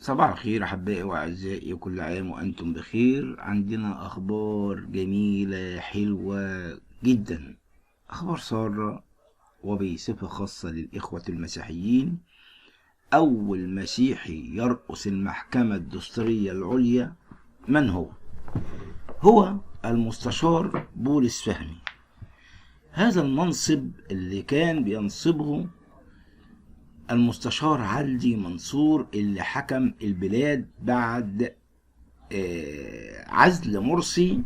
صباح الخير أحبائي وأعزائي، كل عام وأنتم بخير. عندنا أخبار جميلة حلوة جدا، أخبار سارة وبصفة خاصة للإخوة المسيحيين. أول مسيحي يرأس المحكمة الدستورية العليا من هو؟ هو المستشار بولس فهمي. هذا المنصب اللي كان بينصبه المستشار عدلي منصور، اللي حكم البلاد بعد عزل مرسي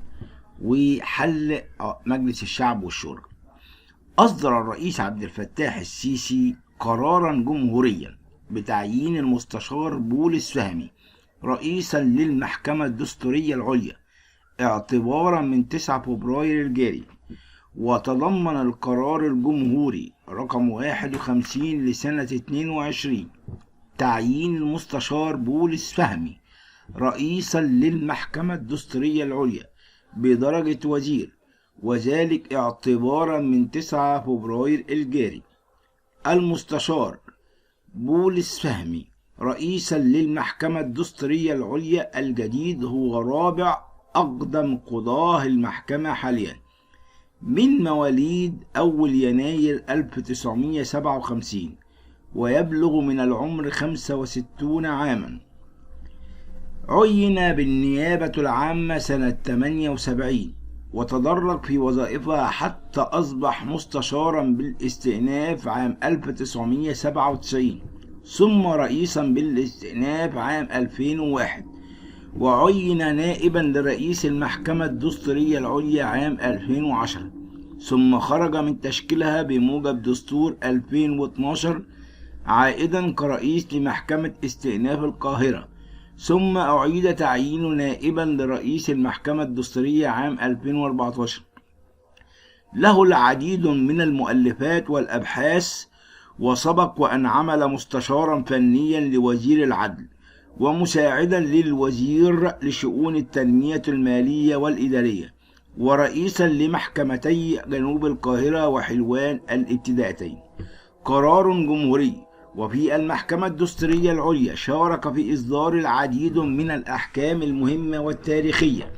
وحل مجلس الشعب والشورى. أصدر الرئيس عبد الفتاح السيسي قرارا جمهوريا بتعيين المستشار بولس فهمي رئيسا للمحكمة الدستورية العليا اعتبارا من 9 فبراير الجاري. وتضمن القرار الجمهوري رقم 51 لسنة 22 تعيين المستشار بولس فهمي رئيسا للمحكمة الدستورية العليا بدرجة وزير، وذلك اعتبارا من 9 فبراير الجاري. المستشار بولس فهمي رئيسا للمحكمة الدستورية العليا الجديد هو رابع أقدم قضاة المحكمة حاليا، من مواليد أول يناير 1957، ويبلغ من العمر 65 عاما. عين بالنيابة العامة سنة 78، وتدرج في وظائفها حتى أصبح مستشارا بالاستئناف عام 1997، ثم رئيسا بالاستئناف عام 2001، وعين نائبا لرئيس المحكمة الدستورية العليا عام 2010، ثم خرج من تشكيلها بموجب دستور 2012 عائدا كرئيس لمحكمة استئناف القاهرة، ثم أعيد تعيينه نائبا لرئيس المحكمة الدستورية عام 2014. له العديد من المؤلفات والأبحاث، وسبق وأن عمل مستشارا فنيا لوزير العدل، ومساعدا للوزير لشؤون التنمية المالية والإدارية، ورئيسا لمحكمتي جنوب القاهرة وحلوان الابتدائيتين. قرار جمهوري. وفي المحكمة الدستورية العليا شارك في إصدار العديد من الأحكام المهمة والتاريخية،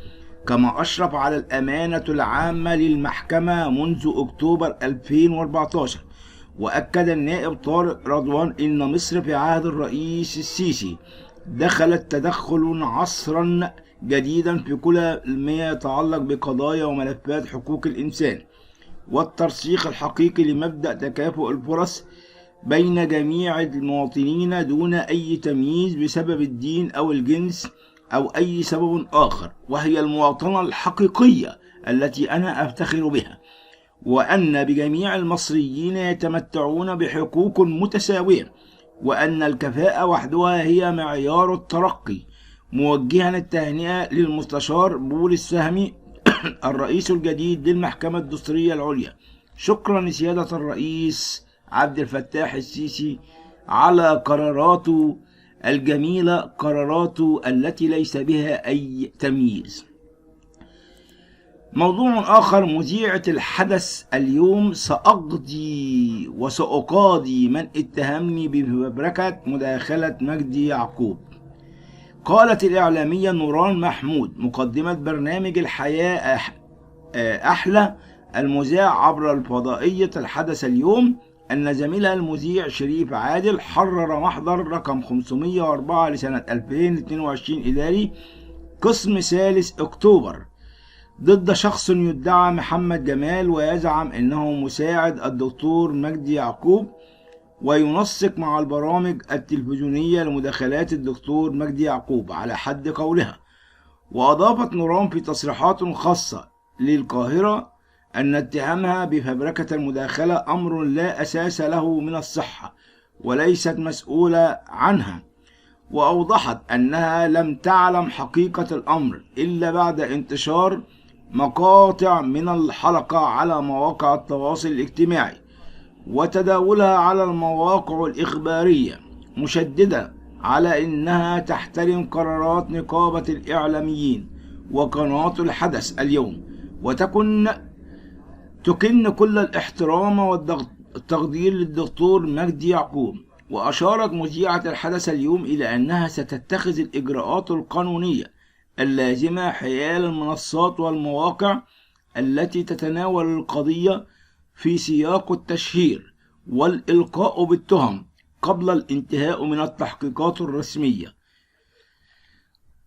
كما أشرف على الأمانة العامة للمحكمة منذ أكتوبر 2014. وأكد النائب طارق رضوان إن مصر في عهد الرئيس السيسي دخلت تدخل عصرا جديدا في كل ما يتعلق بقضايا وملفات حقوق الإنسان، والترسيخ الحقيقي لمبدأ تكافؤ الفرص بين جميع المواطنين دون أي تمييز بسبب الدين أو الجنس أو أي سبب آخر، وهي المواطنة الحقيقية التي أنا أفتخر بها، وأن بجميع المصريين يتمتعون بحقوق متساوية، وأن الكفاءة وحدها هي معيار الترقي. موجها التهنئة للمستشار بولس فهمي الرئيس الجديد للمحكمة الدستورية العليا. شكرا لسيادة الرئيس عبد الفتاح السيسي على قراراته الجميلة، قراراته التي ليس بها أي تمييز. موضوع آخر، مذيعة الحدث اليوم سأقاضي من اتهمني بفبركة مداخلة مجدي يعقوب. قالت الإعلامية نوران محمود مقدمة برنامج الحياة أحلى المذاع عبر الفضائية الحدث اليوم أن زميلها المذيع شريف عادل حرر محضر رقم 504 لسنة 2022 إداري قسم 3 أكتوبر ضد شخص يدعى محمد جمال، ويزعم أنه مساعد الدكتور مجدي يعقوب، وينسق مع البرامج التلفزيونية لمداخلات الدكتور مجدي يعقوب على حد قولها. وأضافت نوران في تصريحات خاصة للقاهرة أن اتهامها بفبركة المداخلة أمر لا أساس له من الصحة وليست مسؤولة عنها، وأوضحت أنها لم تعلم حقيقة الأمر إلا بعد انتشار مقاطع من الحلقة على مواقع التواصل الاجتماعي وتداولها على المواقع الإخبارية، مشددة على أنها تحترم قرارات نقابة الإعلاميين وقناة الحدث اليوم، تكن كل الاحترام والتقدير للدكتور مجدي يعقوب وأشارت مذيعة الحدث اليوم إلى أنها ستتخذ الإجراءات القانونية اللازمة حيال المنصات والمواقع التي تتناول القضية في سياق التشهير والإلقاء بالتهم قبل الانتهاء من التحقيقات الرسمية.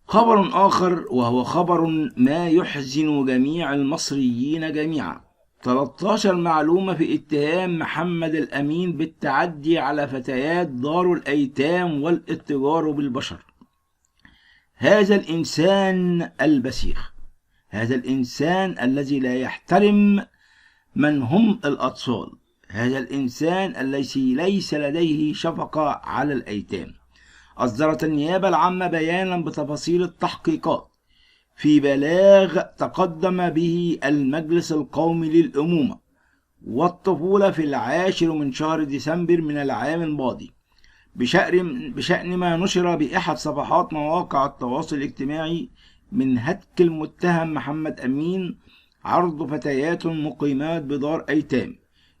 خبر آخر وهو خبر ما يحزن جميع المصريين جميعا: 13 معلومة في اتهام محمد الأمين بالتعدي على فتيات دار الأيتام والاتجار بالبشر. هذا الإنسان البسيخ، هذا الإنسان الذي لا يحترم من هم الأطفال، هذا الإنسان الذي ليس لديه شفقة على الأيتام. أصدرت النيابة العامة بيانا بتفاصيل التحقيقات في بلاغ تقدم به المجلس القومي للأمومة والطفولة في 10 من شهر ديسمبر من العام الماضي بشأن ما نشر بأحد صفحات مواقع التواصل الاجتماعي من هتك المتهم محمد أمين عرض فتيات مقيمات بدار أيتام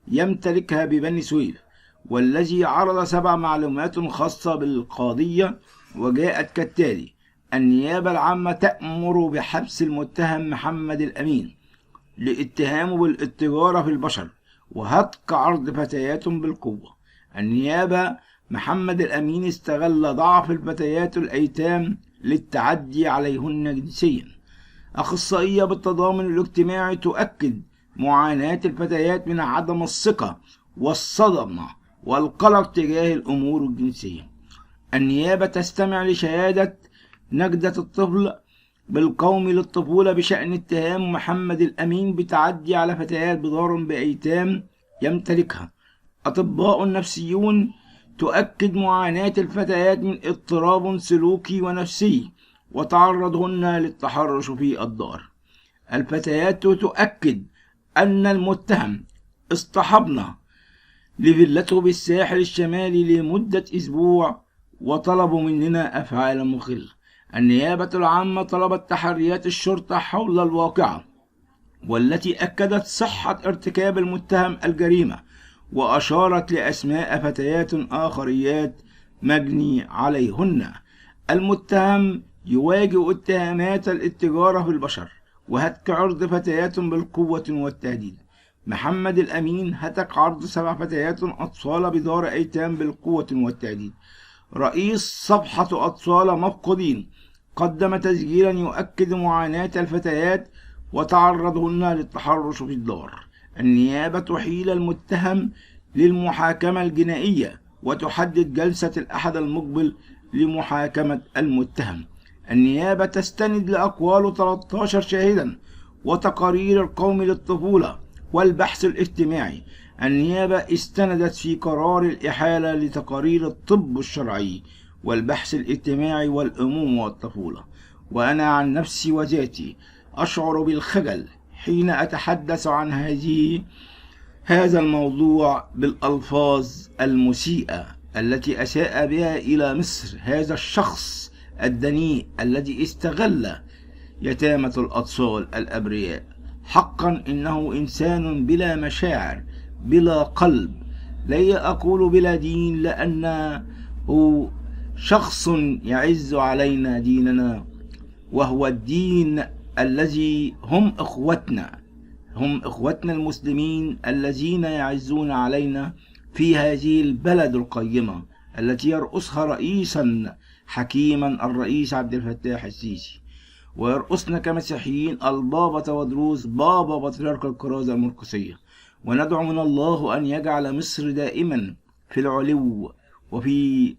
يمتلكها ببني سويف، والذي عرض 7 معلومات خاصة بالقضية وجاءت كالتالي: النيابة العامة تأمر بحبس المتهم محمد الأمين لاتهامه بالاتجار في البشر وهتك عرض فتيات بالقوة. النيابة: محمد الأمين استغل ضعف الفتيات الأيتام للتعدي عليهن جنسيا. أخصائية بالتضامن الاجتماعي تؤكد معاناة الفتيات من عدم الثقة والصدمة والقلق تجاه الأمور الجنسية. النيابة تستمع لشهادة نجدة الطفل بالقومي للطفولة بشأن اتهام محمد الأمين بتعدي على فتيات بدار بأيتام يمتلكها. أطباء نفسيون تؤكد معاناة الفتيات من اضطراب سلوكي ونفسي وتعرضهن للتحرش في الدار. الفتيات تؤكد أن المتهم اصطحبنا لفيلته بالساحل الشمالي لمدة أسبوع وطلبوا مننا أفعالا مخلة. النيابة العامة طلبت تحريات الشرطة حول الواقعة والتي أكدت صحة ارتكاب المتهم الجريمة، وأشارت لأسماء فتيات آخريات مجني عليهن. المتهم يواجه اتهامات الاتجار في البشر وهتك عرض فتيات بالقوة والتهديد. محمد الأمين هتك عرض 7 فتيات أطفال بدار أيتام بالقوة والتهديد. رئيس صفحة أطفال مفقودين قدم تسجيلا يؤكد معاناة الفتيات وتعرضهن للتحرش في الدار. النيابة تحيل المتهم للمحاكمة الجنائية وتحدد جلسة الأحد المقبل لمحاكمة المتهم. النيابة تستند لأقوال 13 شاهدا وتقارير القومي للطفولة والبحث الاجتماعي. النيابة استندت في قرار الإحالة لتقارير الطب الشرعي والبحث الاجتماعي والأمومة والطفولة. وأنا عن نفسي وذاتي أشعر بالخجل حين أتحدث عن هذا الموضوع بالألفاظ المسيئة التي أساء بها إلى مصر هذا الشخص الدنيء الذي استغل يتامة الأطفال الأبرياء. حقا إنه إنسان بلا مشاعر بلا قلب، لا أقول بلا دين، لأنه شخص يعز علينا ديننا وهو الدين الذي هم إخوتنا المسلمين الذين يعزون علينا في هذه البلد القيمة التي يرأسها رئيسا حكيما الرئيس عبد الفتاح السيسي، ويرأسنا كمسيحيين البابا تودروس بابا بطريرك الكرازة المرقسية. وندعو من الله أن يجعل مصر دائما في العلو وفي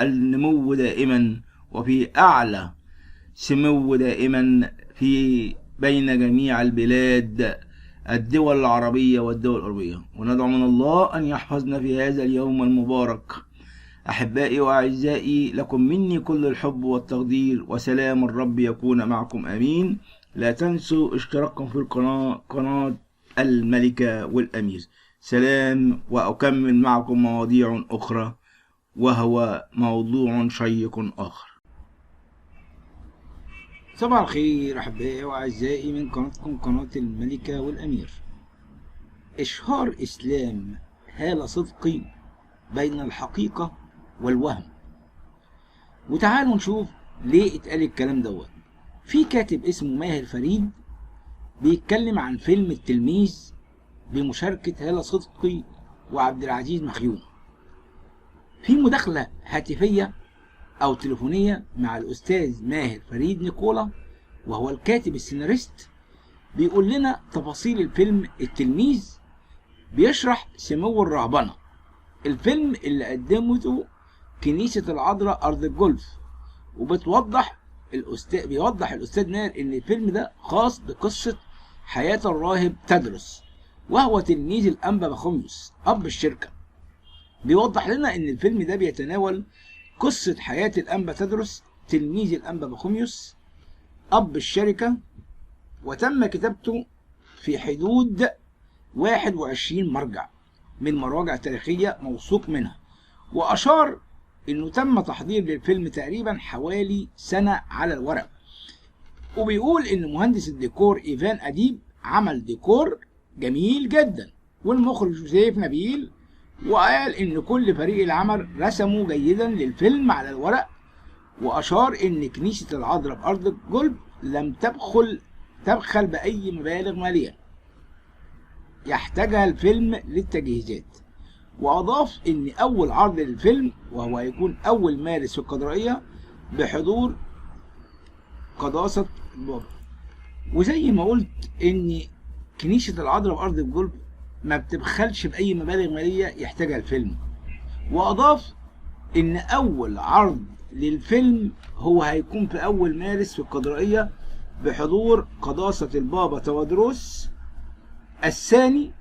النمو دائما وفي أعلى سمو دائما في بين جميع البلاد الدول العربية والدول الأوروبية. وندعو من الله أن يحفظنا في هذا اليوم المبارك. أحبائي وأعزائي، لكم مني كل الحب والتقدير، وسلام الرب يكون معكم، آمين. لا تنسوا اشتراككم في قناة الملكة والأمير. سلام، وأكمل معكم مواضيع أخرى وهو موضوع شيق آخر. صباح الخير أحبائي وأعزائي من قناتكم قناة الملكة والأمير. إشهار إسلام هالة صدقي بين الحقيقة والوهم. وتعالوا نشوف ليه اتقال الكلام دوت. في كاتب اسمه ماهر فريد بيتكلم عن فيلم التلميذ بمشاركة هالة صدقي وعبد العزيز مخيون. في مداخلة هاتفية أو تليفونية مع الأستاذ ماهر فريد نيكولا، وهو الكاتب السيناريست، بيقول لنا تفاصيل الفيلم التلميذ، بيشرح سمو الرهبنة، الفيلم اللي قدمته كنيسة العذراء أرض الجولف، وبيوضح الأستاذ ماهر إن الفيلم ده خاص بقصة حياة الراهب تدرس، وهو تلميذ الأنبا بخوميوس أب الشركة. بيوضح لنا إن الفيلم ده بيتناول قصة حياة الأنبا تدرس تلميذ الأنبا بخوميوس أب الشركة، وتم كتابته في حدود 21 مرجع من مراجع تاريخية موثوق منها. وأشار إنه تم تحضير للفيلم تقريبا حوالي سنة على الورق. وبيقول إن مهندس الديكور إيفان أديب عمل ديكور جميل جدا، والمخرج جوزيف نبيل، وقال إن كل فريق العمل رسموا جيدا للفيلم على الورق. وأشار إن كنيسة العذراء بأرض الجولف لم تبخل بأي مبالغ مالية يحتاجها الفيلم للتجهيزات. وأضاف إن أول عرض للفيلم، وهو هيكون أول مارس في الكاتدرائية بحضور قداسة البابا. وزي ما قلت إن كنيسة العذراء بأرض الجولف ما بتبخلش بأي مبالغ مالية يحتاجها الفيلم. وأضاف إن أول عرض للفيلم هو هيكون في أول مارس في الكاتدرائية بحضور قداسة البابا تودروس الثاني،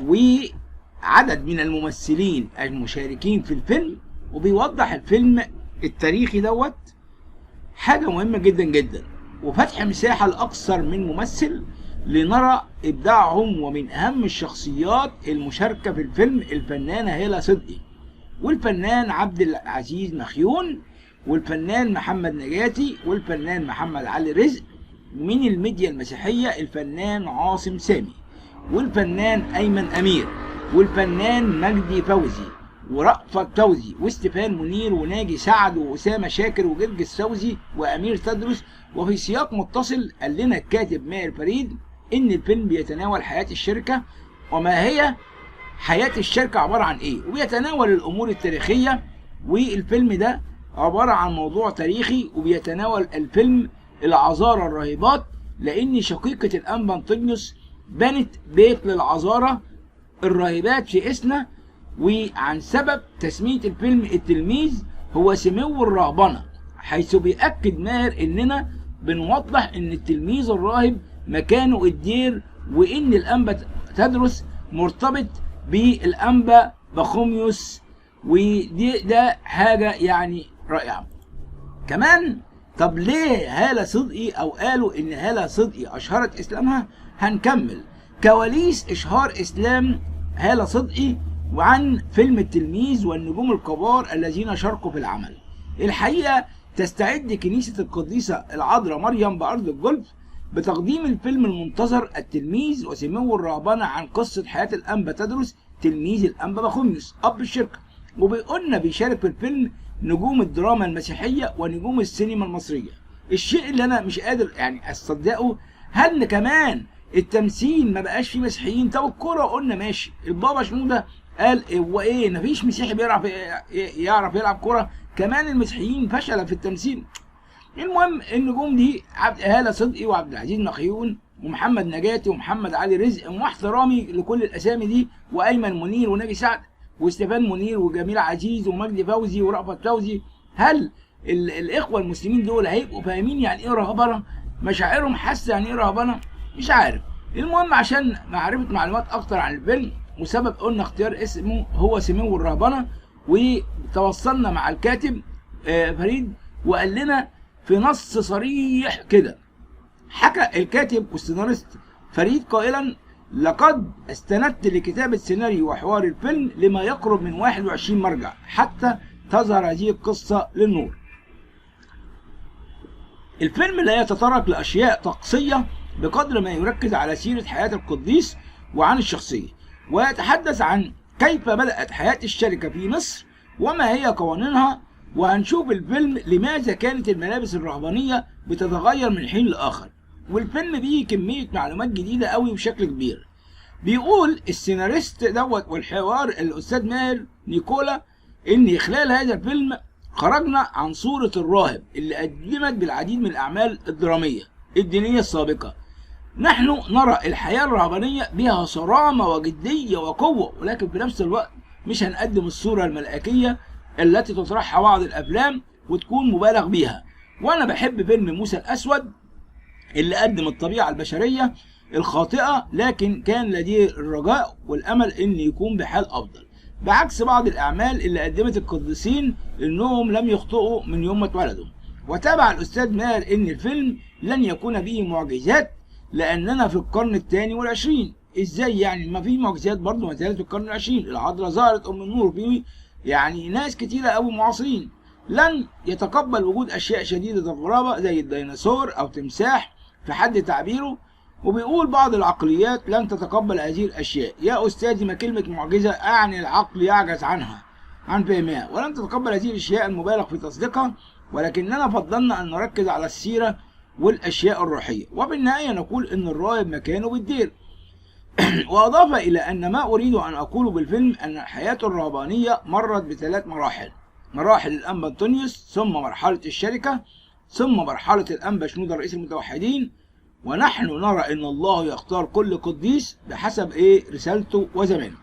وعدد من الممثلين المشاركين في الفيلم. وبيوضح الفيلم التاريخي دوت حاجة مهمة جدا جدا، وفتح مساحة لأكثر من ممثل لنرى إبداعهم. ومن أهم الشخصيات المشاركة في الفيلم الفنانة هالة صدقي، والفنان عبد العزيز مخيون، والفنان محمد نجاتي، والفنان محمد علي رزق. من الميديا المسيحية الفنان عاصم سامي، والفنان أيمن أمير، والفنان مجدي فوزي، ورأفت فوزي، واستفان منير، وناجي سعد، وأسامة شاكر، وجرجس فوزي، وأمير تدرس. وفي سياق متصل قال لنا الكاتب ماهر فريد إن الفيلم بيتناول حياة الشركة، وما هي حياة الشركة عبارة عن إيه، وبيتناول الأمور التاريخية. والفيلم ده عبارة عن موضوع تاريخي، وبيتناول الفيلم العذارى الراهبات، لأن شقيقة الأنبا أنطونيوس بنت بيت للعذارى الراهبات في إسنا. وعن سبب تسمية الفيلم التلميذ هو سمو الرهبنة، حيث بيأكد ماهر إننا بنوضح إن التلميذ الراهب مكانه الدير، وإن الأنبا تدرس مرتبط بالأنبا بخوميوس. ودي ده حاجة يعني رائعة. كمان طب ليه هالة صدقي، أو قالوا إن هالة صدقي أشهرت إسلامها؟ هنكمل كواليس إشهار إسلام هالة صدقي، وعن فيلم التلميذ والنجوم الكبار الذين شاركوا في العمل. الحقيقة تستعد كنيسة القديسة العذراء مريم بأرض الجولف بتقديم الفيلم المنتظر التلميذ وسمو الرهبنة، عن قصة حياة الأنبا تدرس تلميذ الأنبا بخوميوس أب الشركة. وبيقولنا بيشارك في الفيلم نجوم الدراما المسيحية ونجوم السينما المصرية. الشيء اللي أنا مش قادر يعني أصدقه، هل كمان التمثيل ما بقاش فيه مسيحيين؟ طب الكورة قلنا ماشي، البابا شنودة قال هو ايه مفيش مسيحي يعرف يلعب كورة، كمان المسيحيين فشل في التمثيل. المهم النجوم دي هالة صدقي وعبد العزيز مخيون ومحمد نجاتي ومحمد علي رزق، مع احترامي لكل الاسامي دي، وايمن منير وناجي سعد واستفان منير وجميل عزيز ومجدي فوزي ورأفت فوزي. هل الاخوه المسلمين دول هيبقوا فاهمين يعني ايه رهبنه؟ مشاعرهم حاسه يعني ايه رهبنه؟ مش عارف. المهم عشان معرفه معلومات اكتر عن الفيلم، وسبب قلنا اختيار اسمه هو سمو الرهبنه، وتواصلنا مع الكاتب فريد وقال لنا في نص صريح كده، حكى الكاتب والسيناريست فريد قائلا: لقد استندت لكتابة سيناريو وحوار الفيلم لما يقرب من 21 مرجع حتى تظهر هذه القصة للنور. الفيلم لا يتطرق لأشياء طقسية بقدر ما يركز على سيرة حياة القديس وعن الشخصية، ويتحدث عن كيف بدأت حياة الشركة في مصر وما هي قوانينها، وهنشوف الفيلم لماذا كانت الملابس الرهبانية بتتغير من حين لآخر. والفيلم فيه كمية معلومات جديدة قوي بشكل كبير. بيقول السيناريست دوت والحوار الأستاذ ماهر نيكولا إن خلال هذا الفيلم خرجنا عن صورة الراهب اللي قدمت بالعديد من الأعمال الدرامية الدينية السابقة. نحن نرى الحياة الرهبانية بها صرامة وجدية وقوة، ولكن في نفس الوقت مش هنقدم الصورة الملائكية التي تطرحها بعض الأفلام وتكون مبالغ بيها. وأنا بحب فيلم موسى الأسود اللي قدم الطبيعة البشرية الخاطئة، لكن كان لديه الرجاء والأمل إن يكون بحال أفضل، بعكس بعض الأعمال اللي قدمت القديسين إنهم لم يخطئوا من يوم ما اتولدوا. وتابع الأستاذ ماهر إن الفيلم لن يكون به معجزات لأننا في القرن الثاني والعشرين. إزاي يعني؟ ما في معجزات برضه ما زالت في القرن العشرين. العذراء ظهرت أم النور، في يعني ناس كتيرة أوي معاصرين. لن يتقبل وجود أشياء شديدة الغرابة زي الديناصور أو تمساح في حد تعبيره. وبيقول بعض العقليات لن تتقبل هذه الأشياء. يا أستاذي، ما كلمة معجزة أعني العقل يعجز عن فهمها، ولن تتقبل هذه الأشياء المبالغ في تصديقها، ولكننا فضلنا أن نركز على السيرة والأشياء الروحية. وفي النهاية نقول أن الراهب مكانه بالدير. وأضاف إلى أن ما أريد أن أقوله بالفيلم أن الحياة الرهبانية مرت بثلاث مراحل الأنبا أنطونيوس، ثم مرحلة الشركة، ثم مرحلة الأنبا شنودة رئيس المتوحدين. ونحن نرى أن الله يختار كل قديس بحسب رسالته وزمانه.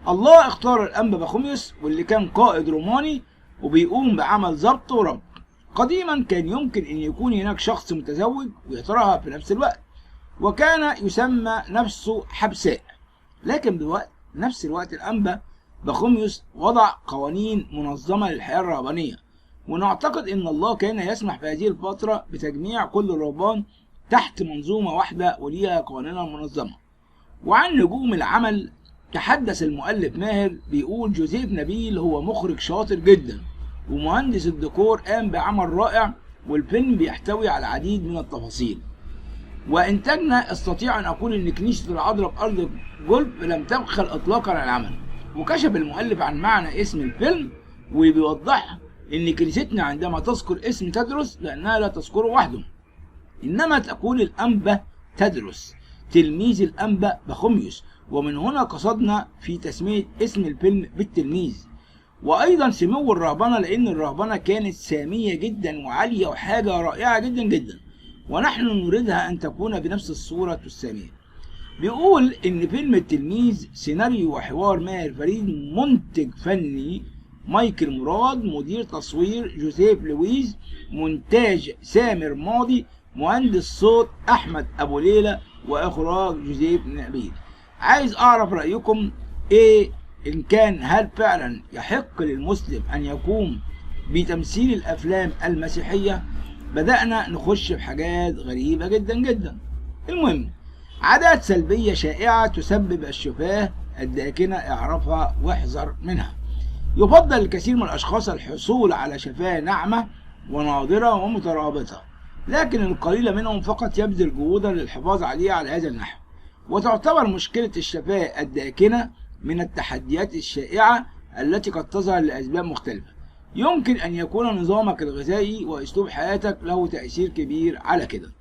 الله اختار الأنبا بخوميوس واللي كان قائد روماني وبيقوم بعمل ضبط وربط. قديما كان يمكن أن يكون هناك شخص متزوج ويترهب في نفس الوقت، وكان يسمى نفسه حبساء. لكن نفس الوقت الأنبا بخوميوس وضع قوانين منظمة للحياة الرهبانية، ونعتقد أن الله كان يسمح في هذه الفترة بتجميع كل الرهبان تحت منظومة واحدة وليها قوانينها المنظمة. وعن نجوم العمل تحدث المؤلف ماهر، بيقول جوزيف نبيل هو مخرج شاطر جدا ومهندس الديكور قام بعمل رائع، والفيلم بيحتوي على العديد من التفاصيل. وإنتاجنا استطيع أن أقول أن كنيسة العذراء في أرض جولف لم تبخل إطلاقا عن العمل. وكشف المؤلف عن معنى اسم الفيلم وبيوضح أن كنيستنا عندما تذكر اسم تدرس لأنها لا تذكره وحده، إنما تقول الأنبا تدرس تلميذ الأنبا بخوميوس، ومن هنا قصدنا في تسمية اسم الفيلم بالتلميذ. وأيضا سمو الرهبنة لأن الرهبنة كانت سامية جدا وعالية وحاجة رائعة جدا جدا، ونحن نريدها أن تكون بنفس الصورة السامية. بيقول إن فيلم التلميذ سيناريو وحوار ماهر فريد، منتج فني مايكل مراد، مدير تصوير جوزيف لويز، مونتاج سامر ماضي، مهندس صوت أحمد أبو ليلى، وإخراج جوزيف نبيل. عايز أعرف رأيكم هل فعلا يحق للمسلم أن يقوم بتمثيل الأفلام المسيحية؟ بدأنا نخش في حاجات غريبة جدا جدا. المهم، عادات سلبية شائعة تسبب الشفاه الداكنة، اعرفها واحذر منها. يفضل الكثير من الأشخاص الحصول على شفاه ناعمة وناضرة ومترابطة، لكن القليل منهم فقط يبذل جهودا للحفاظ عليها على هذا النحو. وتعتبر مشكلة الشفاه الداكنة من التحديات الشائعة التي قد تظهر لأسباب مختلفة. يمكن أن يكون نظامك الغذائي وأسلوب حياتك له تأثير كبير على كده.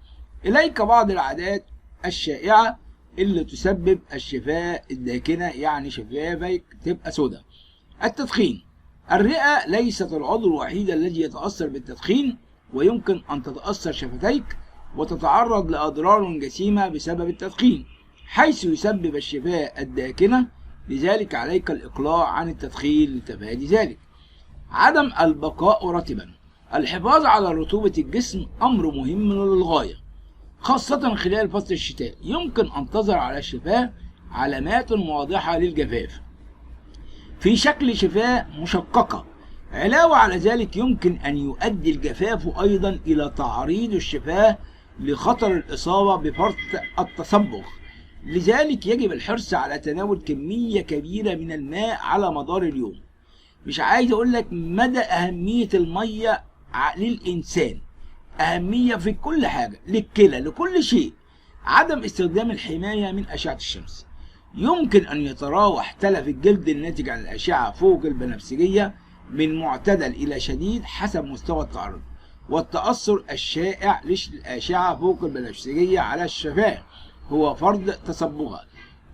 إليك بعض العادات الشائعة اللي تسبب الشفاه الداكنة، يعني شفافك تبقى سوداء. التدخين. الرئة ليست العضو الوحيد الذي يتأثر بالتدخين، ويمكن أن تتأثر شفتيك وتتعرض لأضرار جسيمة بسبب التدخين، حيث يسبب الشفاه الداكنة. لذلك عليك الإقلاع عن التدخين لتفادي ذلك. عدم البقاء رطبا. الحفاظ على رطوبة الجسم أمر مهم للغاية، خاصة خلال فصل الشتاء. يمكن أن تظهر على الشفاه علامات واضحة للجفاف في شكل شفاه مشققة. علاوة على ذلك يمكن أن يؤدي الجفاف أيضا إلى تعريض الشفاه لخطر الإصابة بفرط التصبغ. لذلك يجب الحرص على تناول كمية كبيرة من الماء على مدار اليوم. مش عايز أقول لك مدى أهمية المية للإنسان، أهمية في كل حاجة، للكلى، لكل شيء. عدم استخدام الحماية من أشعة الشمس. يمكن أن يتراوح تلف الجلد الناتج عن الأشعة فوق البنفسجية من معتدل إلى شديد حسب مستوى التعرض والتأثر الشائع للأشعة فوق البنفسجية على الشفاه هو فرض تصبغها.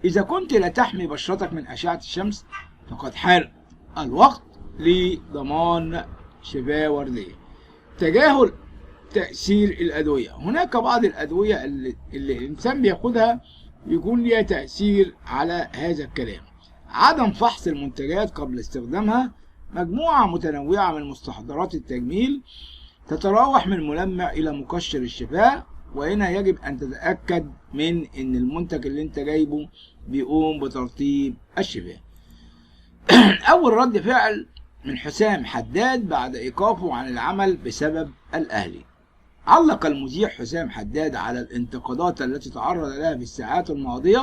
إذا كنت لا تحمي بشرتك من أشعة الشمس فقد حان الوقت لضمان شفاه وردية. تجاهل تأثير الأدوية. هناك بعض الأدوية اللي الإنسان بياخدها يكون ليها تأثير على هذا الكلام. عدم فحص المنتجات قبل استخدامها. مجموعة متنوعة من مستحضرات التجميل تتراوح من ملمع إلى مقشر الشفاه، وهنا يجب أن تتأكد من أن المنتج اللي أنت جايبه بيقوم بترطيب الشفاه. أول رد فعل من حسام حداد بعد إيقافه عن العمل بسبب الأهلي. علق المذيع حسام حداد على الانتقادات التي تعرض لها في الساعات الماضية